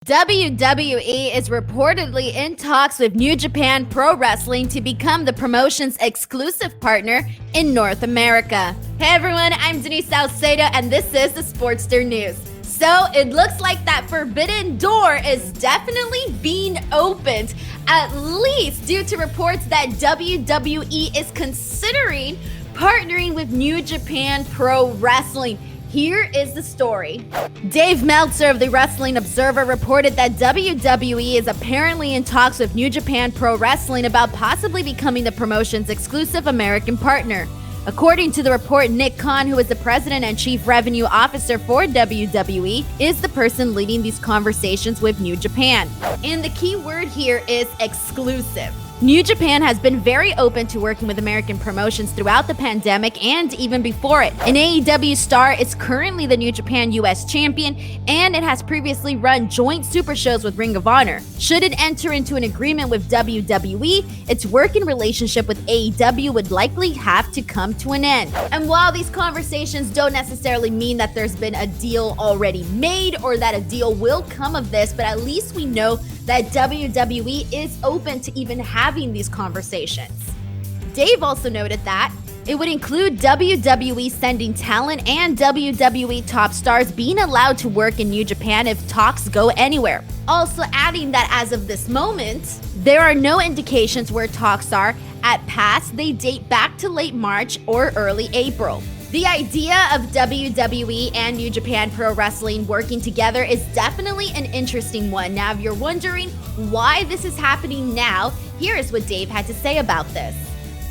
WWE is reportedly in talks with New Japan Pro Wrestling to become the promotion's exclusive partner in North America. Hey everyone, I'm Denise Salcedo and this is the Sportster News. So it looks like that forbidden door is definitely being opened, at least due to reports that WWE is considering partnering with New Japan Pro Wrestling. Here is the story. Dave Meltzer of the Wrestling Observer reported that WWE is apparently in talks with New Japan Pro Wrestling about possibly becoming the promotion's exclusive American partner. According to the report, Nick Khan, who is the president and chief revenue officer for WWE, is the person leading these conversations with New Japan. And the key word here is exclusive. New Japan has been very open to working with American promotions throughout the pandemic and even before it. An AEW star is currently the New Japan US champion, and it has previously run joint super shows with Ring of Honor. Should it enter into an agreement with WWE, its working relationship with AEW would likely have to come to an end. And while these conversations don't necessarily mean that there's been a deal already made or that a deal will come of this, but at least we know that WWE is open to even having these conversations. Dave also noted that it would include WWE sending talent and WWE top stars being allowed to work in New Japan if talks go anywhere. Also adding that as of this moment, there are no indications where talks are. At past, they date back to late March or early April. The idea of WWE and New Japan Pro Wrestling working together is definitely an interesting one. Now, if you're wondering why this is happening now, here is what Dave had to say about this.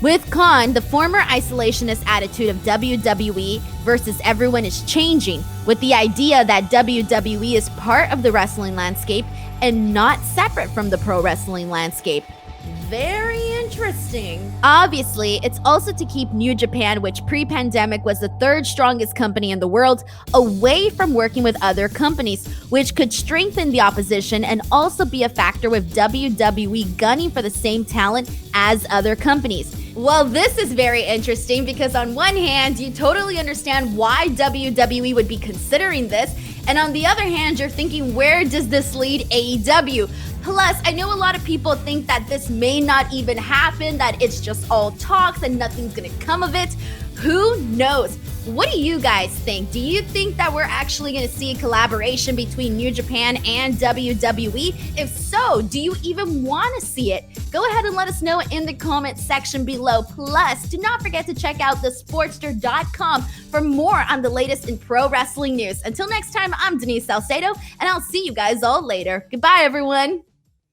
With Khan, the former isolationist attitude of WWE versus everyone is changing, with the idea that WWE is part of the wrestling landscape and not separate from the pro wrestling landscape. Very interesting. Obviously, it's also to keep New Japan, which pre-pandemic was the third strongest company in the world, away from working with other companies, which could strengthen the opposition and also be a factor with WWE gunning for the same talent as other companies. Well, this is very interesting because on one hand, you totally understand why WWE would be considering this, and on the other hand, you're thinking, where does this lead AEW? Plus, I know a lot of people think that this may not even happen, that it's just all talks and nothing's gonna come of it. Who knows? What do you guys think? Do you think that we're actually going to see a collaboration between New Japan and WWE? If so, do you even want to see it? Go ahead and let us know in the comment section below. Plus, do not forget to check out thesportster.com for more on the latest in pro wrestling news. Until next time, I'm Denise Salcedo, and I'll see you guys all later. Goodbye, everyone.